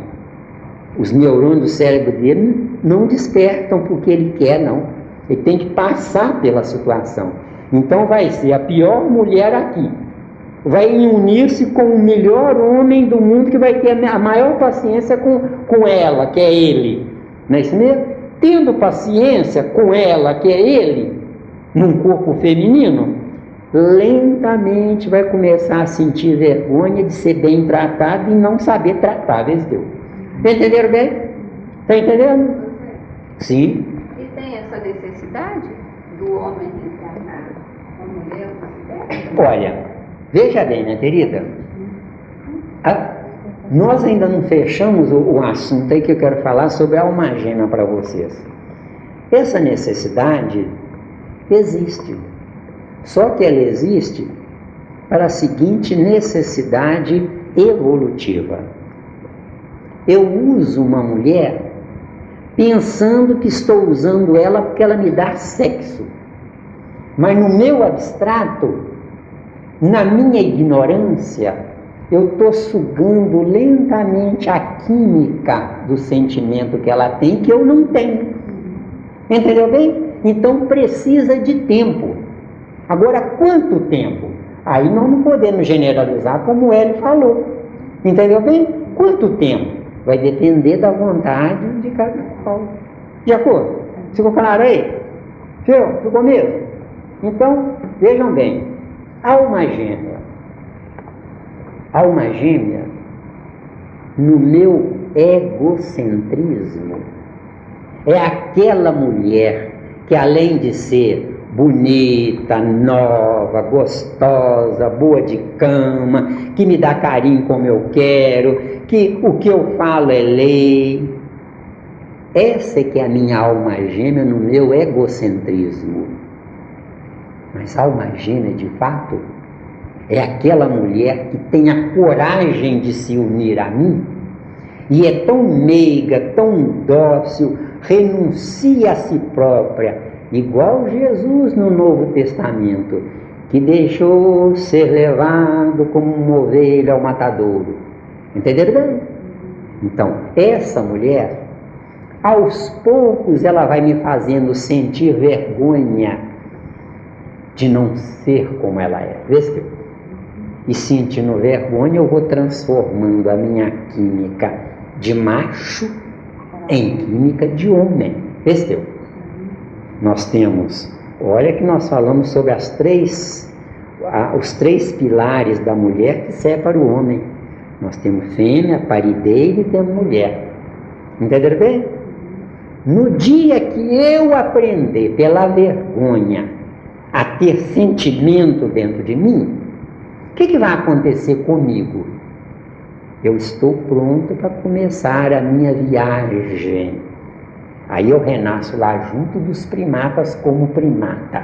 Os neurônios do cérebro dele não despertam porque ele quer, não. Ele tem que passar pela situação. Então vai ser a pior mulher aqui. Vai unir-se com o melhor homem do mundo que vai ter a maior paciência com ela, que é ele. Não é isso mesmo? Tendo paciência com ela, que é ele, num corpo feminino, lentamente vai começar a sentir vergonha de ser bem tratado e não saber tratar, vê se deu. Entenderam bem? Está entendendo? Sim. E tem essa necessidade do homem encarnar com a mulher? Olha, veja bem, minha querida, nós ainda não fechamos o assunto aí que eu quero falar sobre a alma gêmea para vocês. Essa necessidade existe, só que ela existe para a seguinte necessidade evolutiva. Eu uso uma mulher pensando que estou usando ela porque ela me dá sexo, mas no meu abstrato, na minha ignorância, eu estou sugando lentamente a química do sentimento que ela tem, que eu não tenho. Entendeu bem? Então precisa de tempo. Agora, quanto tempo? Aí nós não podemos generalizar como ele falou. Entendeu bem? Quanto tempo? Vai depender da vontade de cada qual. De acordo? Ficou claro aí? Ficou mesmo? Então, vejam bem. Alma gêmea, no meu egocentrismo, é aquela mulher que, além de ser bonita, nova, gostosa, boa de cama, que me dá carinho como eu quero, que o que eu falo é lei, essa é que é a minha alma gêmea no meu egocentrismo. Mas a alma gêmea, de fato, é aquela mulher que tem a coragem de se unir a mim e é tão meiga, tão dócil, renuncia a si própria, igual Jesus no Novo Testamento, que deixou ser levado como uma ovelha ao matadouro. Entenderam bem? Então, essa mulher, aos poucos, ela vai me fazendo sentir vergonha de não ser como ela é. Vê se eu... E sentindo vergonha, eu vou transformando a minha química de macho em química de homem. Vê se eu... Nós temos, olha que nós falamos sobre os três pilares da mulher que separam o homem. Nós temos fêmea, parideira e temos mulher. Entenderam bem? No dia que eu aprender pela vergonha a ter sentimento dentro de mim, o que vai acontecer comigo? Eu estou pronto para começar a minha viagem. Aí eu renasço lá junto dos primatas como primata.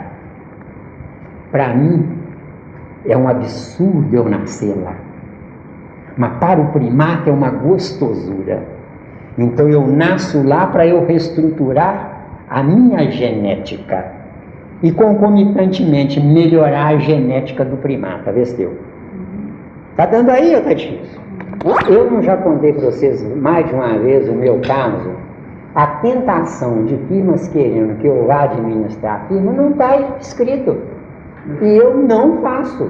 Para mim, é um absurdo eu nascer lá. Mas para o primata é uma gostosura. Então eu nasço lá para eu reestruturar a minha genética e concomitantemente melhorar a genética do primata. Vê se deu. Tá dando aí ou tá difícil? Eu não já contei para vocês mais de uma vez o meu caso? A tentação de firmas querendo que eu vá administrar a firma não está escrito. E eu não faço.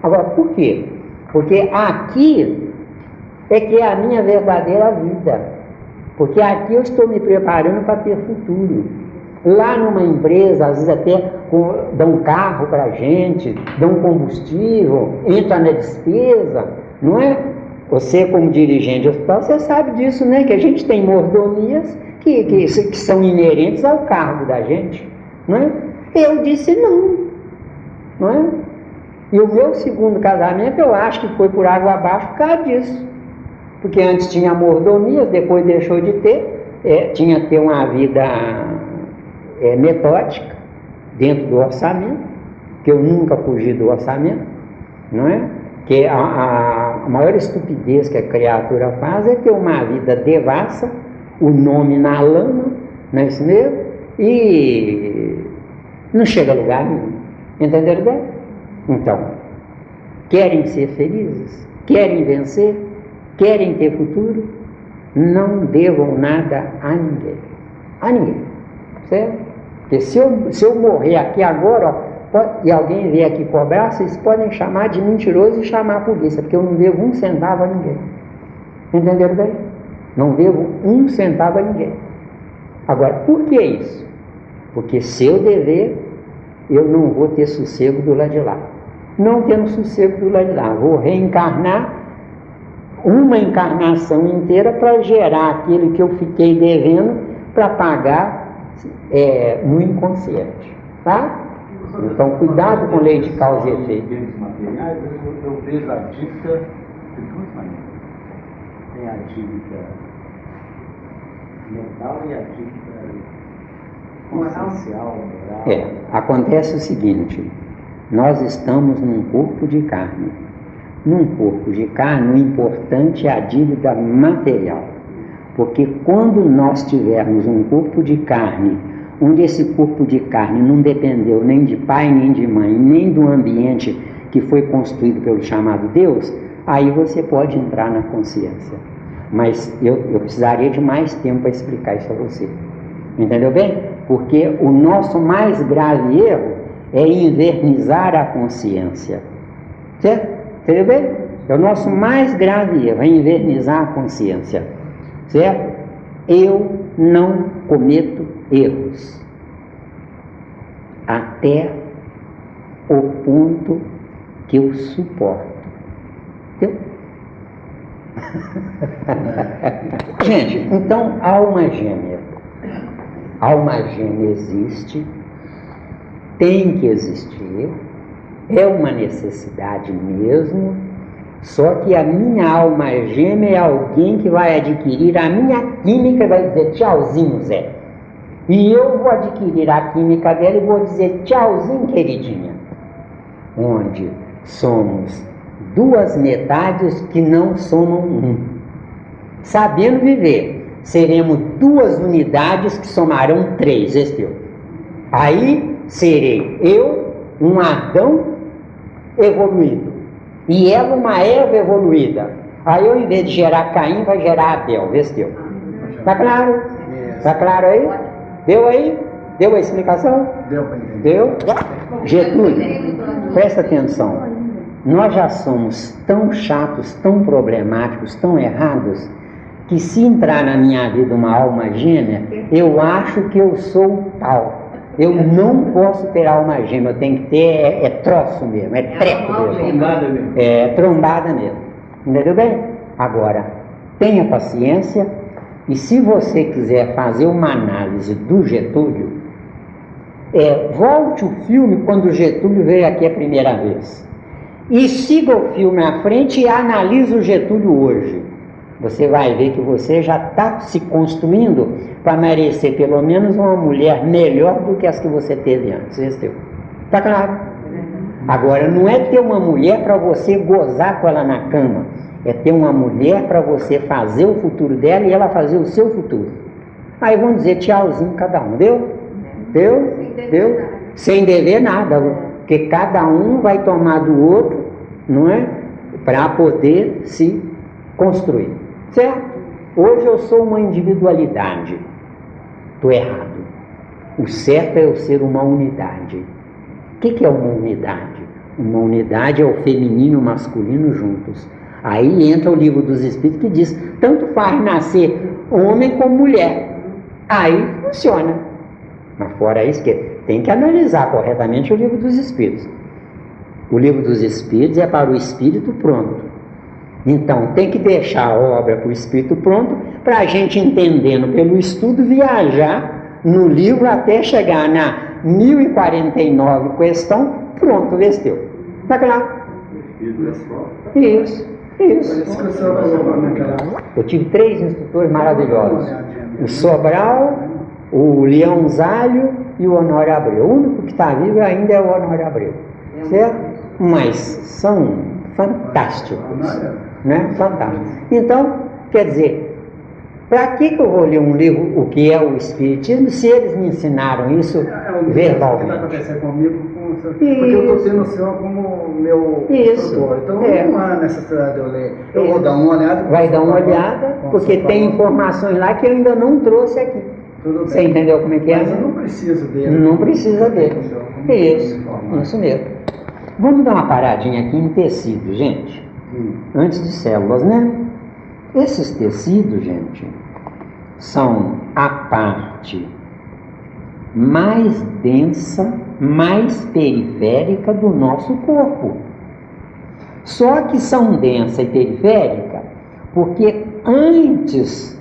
Agora, por quê? Porque aqui é que é a minha verdadeira vida. Porque aqui eu estou me preparando para ter futuro. Lá numa empresa, às vezes até dão um carro para a gente, dão combustível, entra na despesa, não é? Você, como dirigente de hospital, você sabe disso, né? Que a gente tem mordomias que são inerentes ao cargo da gente, não é? Eu disse não é? E o meu segundo casamento, eu acho que foi por água abaixo por causa disso. Porque antes tinha mordomias, depois deixou de ter, tinha que ter uma vida metódica dentro do orçamento, que eu nunca fugi do orçamento, não é? Que a maior estupidez que a criatura faz é ter uma vida devassa, o nome na lama, não é isso mesmo? E não chega a lugar nenhum. Entenderam bem? Então, querem ser felizes? querem vencer, querem ter futuro, não devam nada a ninguém. A ninguém. Certo? Porque se eu morrer aqui agora, ó, e alguém vier aqui cobrar, vocês podem chamar de mentiroso e chamar a polícia, porque eu não devo 1 centavo a ninguém. Entenderam bem? Não devo 1 centavo a ninguém. Agora, por que isso? Porque se eu dever, eu não vou ter sossego do lado de lá. Não tendo sossego do lado de lá, vou reencarnar uma encarnação inteira para gerar aquilo que eu fiquei devendo para pagar no inconsciente. Tá? Então, cuidado com lei de causa e efeito. Bens materiais, eu vejo a dívida de 2 maneiras. Tem a dívida mental e a dívida consciencial, moral. Acontece o seguinte: nós estamos num corpo de carne. Num corpo de carne, o importante é a dívida material. Porque quando nós tivermos um corpo de carne, onde esse corpo de carne não dependeu nem de pai, nem de mãe, nem do ambiente que foi construído pelo chamado Deus, aí você pode entrar na consciência. Mas eu precisaria de mais tempo para explicar isso a você. Entendeu bem? Porque o nosso mais grave erro é invernizar a consciência. Certo? Entendeu bem? É o nosso mais grave erro, é invernizar a consciência. Certo? Eu não cometo erros até o ponto que eu suporto. Entendeu? Gente, então alma gêmea. Alma gêmea existe, tem que existir, é uma necessidade mesmo, só que a minha alma gêmea é alguém que vai adquirir a minha química e vai dizer tchauzinho, Zé. E eu vou adquirir a química dela e vou dizer tchauzinho, queridinha. Onde somos 2 metades que não somam 1. Sabendo viver, seremos 2 unidades que somarão 3, Esteu. Aí serei eu, um Adão evoluído, e ela uma Eva evoluída. Aí eu, em vez de gerar Caim, vai gerar Abel, Esteu. Tá claro? Tá claro aí? Deu aí? Deu a explicação? Deu para entender. Deu? Getúlio, presta atenção. Nós já somos tão chatos, tão problemáticos, tão errados, que se entrar na minha vida uma alma gêmea, eu acho que eu sou tal. Eu não posso ter alma gêmea, eu tenho que ter, troço mesmo, treco mesmo. Trombada mesmo. Trombada mesmo. Entendeu bem? Agora, tenha paciência, e se você quiser fazer uma análise do Getúlio, volte o filme quando o Getúlio veio aqui a primeira vez. E siga o filme à frente e analise o Getúlio hoje. Você vai ver que você já está se construindo para merecer pelo menos uma mulher melhor do que as que você teve antes. Está claro? Agora, não é ter uma mulher para você gozar com ela na cama. É ter uma mulher para você fazer o futuro dela e ela fazer o seu futuro. Aí vão dizer tchauzinho cada um. Deu? Deu? Deu? Sem dever nada. Porque cada um vai tomar do outro, não é? Para poder se construir. Certo? Hoje eu sou uma individualidade. Estou errado. O certo é eu ser uma unidade. O que é uma unidade? Uma unidade é o feminino e o masculino juntos. Aí entra o Livro dos Espíritos que diz, tanto faz nascer homem como mulher. Aí funciona. Mas fora isso, que tem que analisar corretamente o Livro dos Espíritos. O Livro dos Espíritos é para o espírito pronto. Então, tem que deixar a obra para o espírito pronto, para a gente, entendendo pelo estudo, viajar no livro até chegar na 1049 questão, pronto, vestiu. Está claro? Isso. Eu tive 3 instrutores maravilhosos. O Sobral, o Leão Zálio e o Honório Abreu. O único que está vivo ainda é o Honório Abreu. Certo? Mas são fantásticos. Né? Fantástico. Então, quer dizer, Para que eu vou ler um livro, o que é o Espiritismo, se eles me ensinaram isso verbalmente? O que está acontecendo comigo, porque eu estou tendo o senhor como meu instrutor. Então não há necessidade de eu ler. Eu vou dar uma olhada. Vai dar uma olhada, porque tem informações lá que eu ainda não trouxe aqui. Você entendeu como é que é? Mas eu não preciso dele. Não precisa dele. Isso mesmo. Vamos dar uma paradinha aqui em tecido, gente. Antes de células, né? Esses tecidos, gente, são a parte mais densa, mais periférica do nosso corpo. Só que são densa e periférica porque antes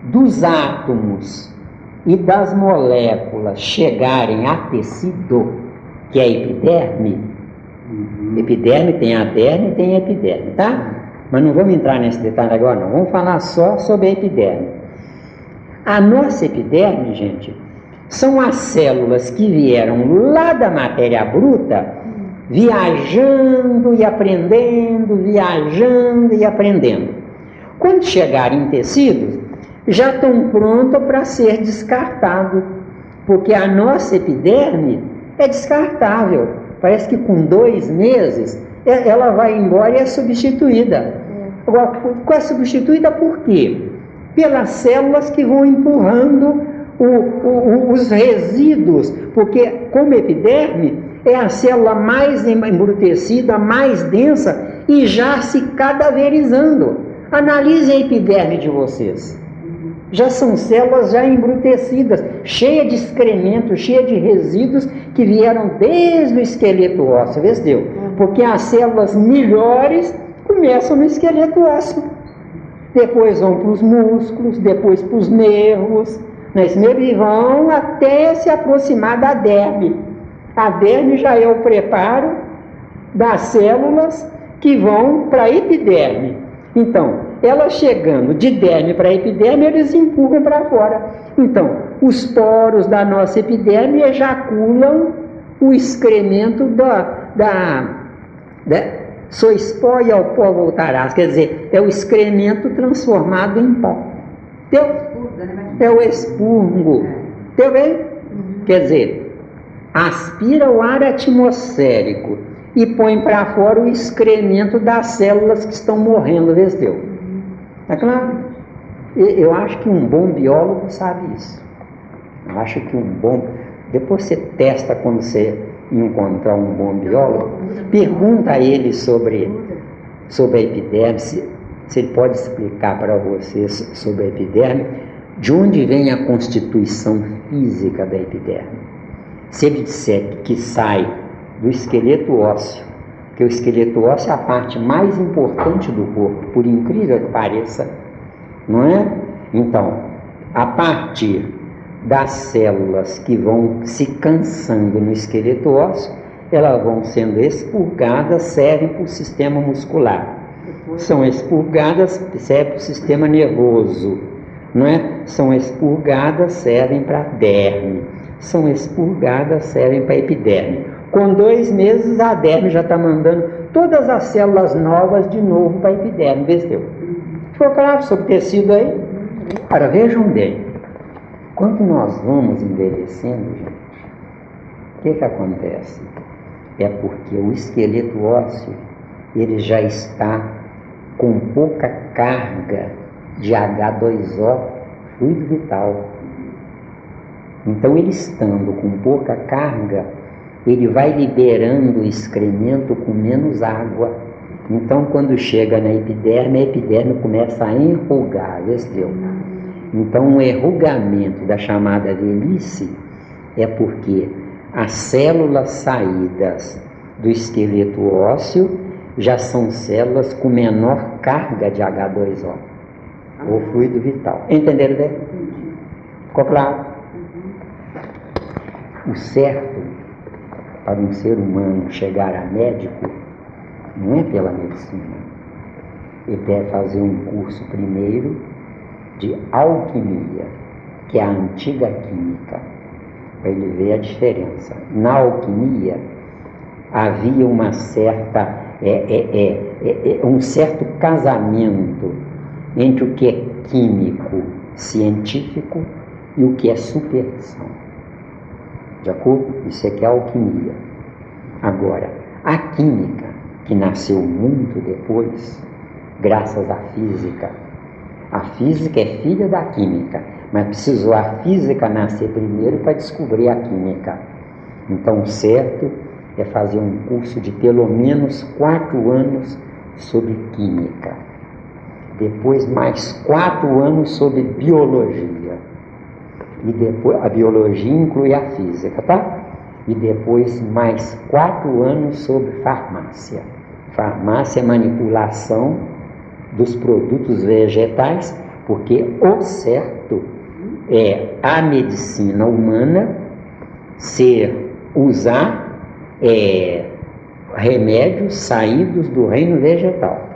dos átomos e das moléculas chegarem a tecido, que é a epiderme, epiderme tem a derme e tem a epiderme, tá? Mas não vamos entrar nesse detalhe agora não, vamos falar só sobre a epiderme. A nossa epiderme, gente, são as células que vieram lá da matéria bruta, viajando e aprendendo, viajando e aprendendo. Quando chegarem em tecidos, já estão prontos para ser descartado, porque a nossa epiderme é descartável. Parece que com 2 meses ela vai embora e é substituída. Agora, é substituída por quê? Pelas células que vão empurrando os resíduos, porque como epiderme é a célula mais embrutecida, mais densa e já se cadaverizando. Analisem a epiderme de vocês. Já são células já embrutecidas, cheias de excrementos, cheias de resíduos que vieram desde o esqueleto ósseo, vê se deu? Porque as células melhores começam no esqueleto ósseo, depois vão para os músculos, depois para os nervos, e vão até se aproximar da derme. A derme já é o preparo das células que vão para a epiderme. Então, elas chegando de derme para epiderme, eles empurram para fora. Então, os poros da nossa epiderme ejaculam o excremento sois pó e ao pó voltarás. Quer dizer, é o excremento transformado em pó. É o expurgo. Entendeu bem? Quer dizer, aspira o ar atmosférico e põe para fora o excremento das células que estão morrendo, vê se deu? Tá claro? Eu acho que um bom biólogo sabe isso. Eu acho que depois você testa quando você encontrar um bom biólogo, pergunta a ele sobre a epiderme, se ele pode explicar para você sobre a epiderme, de onde vem a constituição física da epiderme. Se ele disser que sai do esqueleto ósseo, que o esqueleto ósseo é a parte mais importante do corpo, por incrível que pareça, não é? Então, a partir das células que vão se cansando no esqueleto ósseo, elas vão sendo expurgadas, servem para o sistema muscular. São expurgadas, servem para o sistema nervoso, não é? São expurgadas, servem para a derme. São expurgadas, servem para a epiderme. Com 2 meses, a derme já está mandando todas as células novas de novo para a epiderme. Vê se deu. Ficou claro sobre tecido aí? Agora, vejam bem. Quando nós vamos envelhecendo, gente, o que acontece? É porque o esqueleto ósseo, ele já está com pouca carga de H2O, fluido vital. Então, ele estando com pouca carga, ele vai liberando o excremento com menos água. Então, quando chega na epiderme, a epiderme começa a enrugar, vê se deu? Então, o enrugamento da chamada velhice é porque as células saídas do esqueleto ósseo já são células com menor carga de H2O, ou fluido vital. Entenderam bem? Ficou claro? O certo para um ser humano chegar a médico não é pela medicina. Ele deve fazer um curso primeiro de alquimia, que é a antiga química, para ele ver a diferença. Na alquimia havia uma certa um certo casamento entre o que é químico científico e o que é superstição. De acordo? Isso aqui é alquimia. Agora, a química, que nasceu muito depois, graças à física. A física é filha da química, mas precisou a física nascer primeiro para descobrir a química. Então, o certo é fazer um curso de pelo menos 4 anos sobre química. Depois, mais 4 anos sobre biologia. E depois, a biologia inclui a física, tá? E depois, mais 4 anos sobre farmácia. Farmácia é manipulação dos produtos vegetais, porque o certo é a medicina humana usar remédios saídos do reino vegetal.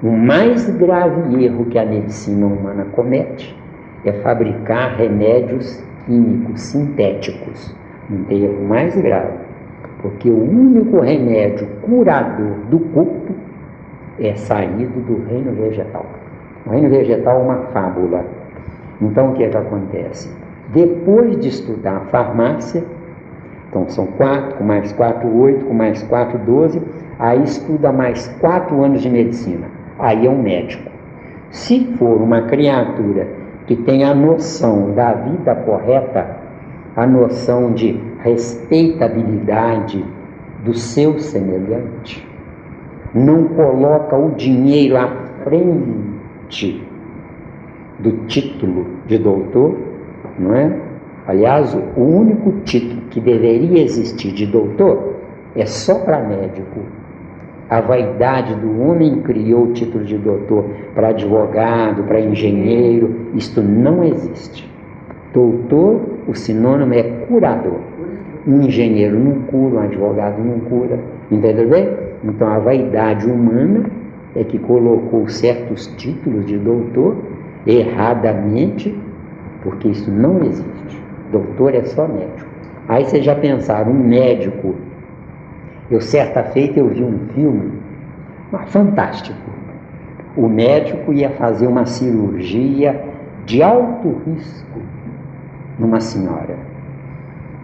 O mais grave erro que a medicina humana comete é fabricar remédios químicos sintéticos. Um erro mais grave, porque o único remédio curador do corpo é saído do reino vegetal. O reino vegetal é uma fábula. Então, o que é que acontece? Depois de estudar a farmácia, então são 4, com mais 4, 8, com mais 4, 12, aí estuda mais 4 anos de medicina. Aí é um médico. Se for uma criatura que tem a noção da vida correta, a noção de respeitabilidade do seu semelhante, não coloca o dinheiro à frente do título de doutor, não é? Aliás, o único título que deveria existir de doutor é só para médico. A vaidade do homem criou o título de doutor para advogado, para engenheiro. Isto não existe. Doutor, o sinônimo é curador. Um engenheiro não cura, um advogado não cura. Entendeu bem? Então a vaidade humana é que colocou certos títulos de doutor erradamente, porque isso não existe. Doutor é só médico. Aí vocês já pensaram, um médico. Certa feita eu vi um filme fantástico. O médico ia fazer uma cirurgia de alto risco numa senhora.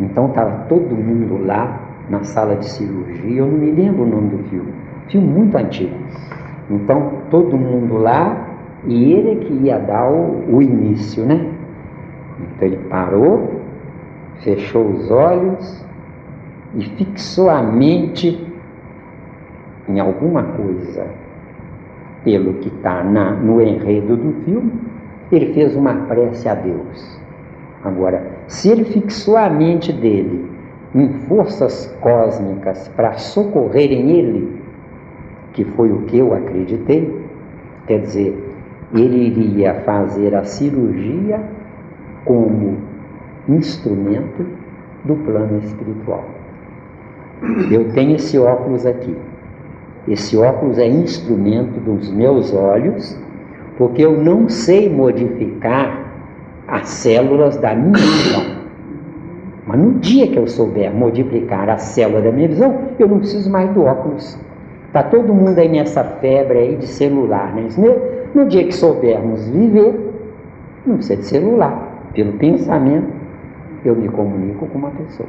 Então estava todo mundo lá na sala de cirurgia. Eu não me lembro o nome do filme. Filme muito antigo. Então todo mundo lá e ele é que ia dar o início, né? Então ele parou, fechou os olhos e fixou a mente em alguma coisa. Pelo que está no enredo do filme, ele fez uma prece a Deus. Agora, se ele fixou a mente dele em forças cósmicas para socorrerem ele, que foi o que eu acreditei, quer dizer, ele iria fazer a cirurgia como instrumento do plano espiritual. Eu tenho esse óculos aqui. Esse óculos é instrumento dos meus olhos, porque eu não sei modificar as células da minha visão. Mas no dia que eu souber modificar a célula da minha visão, eu não preciso mais do óculos. Está todo mundo aí nessa febre aí de celular, né? No dia que soubermos viver, não precisa de celular. Pelo pensamento, eu me comunico com uma pessoa.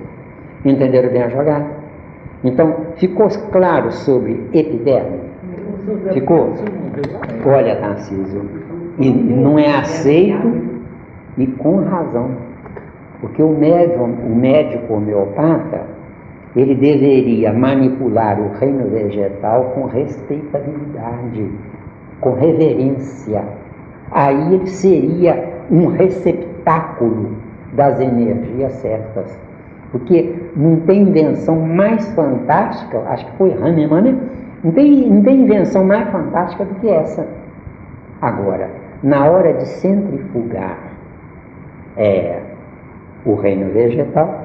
Entenderam bem a jogada? Então, ficou claro sobre epiderme? Ficou? Olha, Tarcísio, e não é aceito e com razão. Porque o médico homeopata, ele deveria manipular o reino vegetal com respeitabilidade, com reverência. Aí ele seria um receptáculo das energias certas. Porque não tem invenção mais fantástica, acho que foi Hahnemann, né? Não tem invenção mais fantástica do que essa. Agora, na hora de centrifugar o reino vegetal,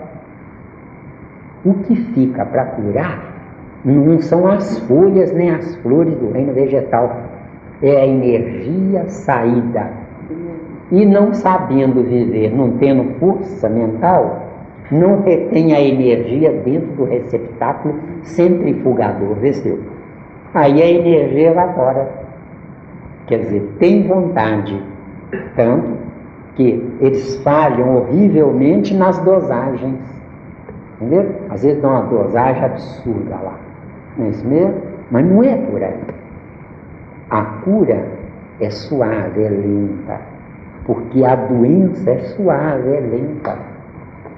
o que fica para curar não são as folhas nem as flores do reino vegetal, é a energia saída. E não sabendo viver, não tendo força mental, não retém a energia dentro do receptáculo centrifugador, venceu. Aí a energia evapora. Quer dizer, tem vontade, tanto que eles falham horrivelmente nas dosagens. Entendeu? Às vezes dão uma dosagem absurda lá. Não é isso mesmo? Mas não é por aí. A cura é suave, é lenta. Porque a doença é suave, é lenta.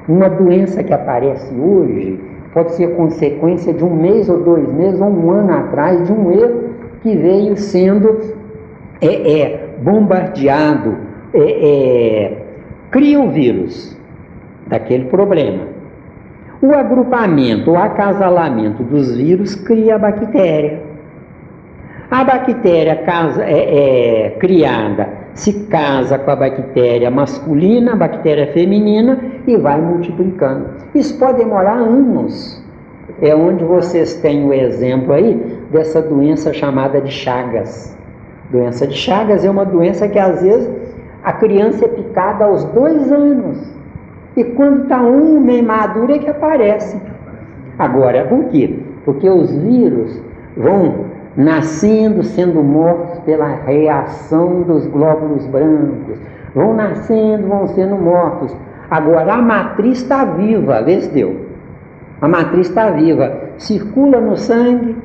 Uma doença que aparece hoje pode ser consequência de 1 mês ou 2 meses ou 1 ano atrás de um erro que veio sendo bombardeado, cria o vírus daquele problema. O agrupamento, o acasalamento dos vírus cria a bactéria. A bactéria criada se casa com a bactéria masculina, a bactéria feminina e vai multiplicando. Isso pode demorar anos. É onde vocês têm o exemplo aí dessa doença chamada de Chagas. Doença de Chagas é uma doença que às vezes a criança é picada aos 2 anos. E quando está meio maduro é que aparece. Agora, por quê? Porque os vírus vão nascendo, sendo mortos pela reação dos glóbulos brancos. Vão nascendo, vão sendo mortos. Agora, a matriz está viva, vê se deu. A matriz está viva, circula no sangue,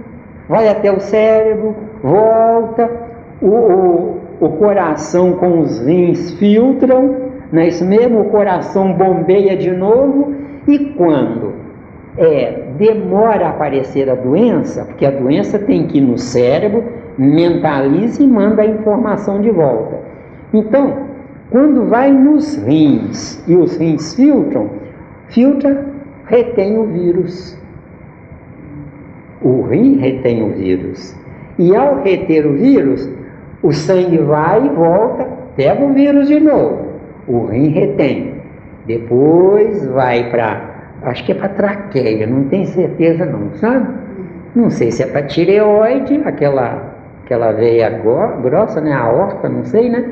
vai até o cérebro, volta, o coração com os rins filtram, não é isso mesmo? O coração bombeia de novo, e quando demora a aparecer a doença, porque a doença tem que ir no cérebro, mentaliza e manda a informação de volta. Então, quando vai nos rins, e os rins filtra, retém o vírus. O rim retém o vírus. E ao reter o vírus, o sangue vai e volta, pega o vírus de novo. O rim retém. Depois vai para, acho que é para traqueia, não tenho certeza não, sabe? Não sei se é para tireoide, aquela veia grossa, né? A aorta, não sei, né?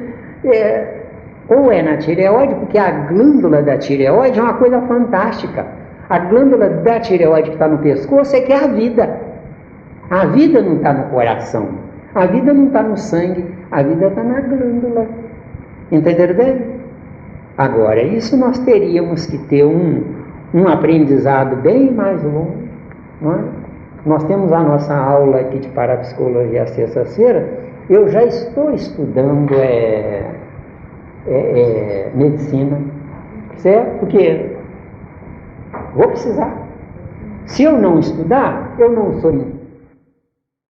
Ou é na tireoide, porque a glândula da tireoide é uma coisa fantástica. A glândula da tireoide que está no pescoço é que é a vida. A vida não está no coração. A vida não está no sangue. A vida está na glândula. Entenderam bem? Agora, isso nós teríamos que ter um aprendizado bem mais longo. Não é? Nós temos a nossa aula aqui de parapsicologia às sextas-feiras. Eu já estou estudando medicina. Certo? Porque vou precisar. Se eu não estudar, eu não sou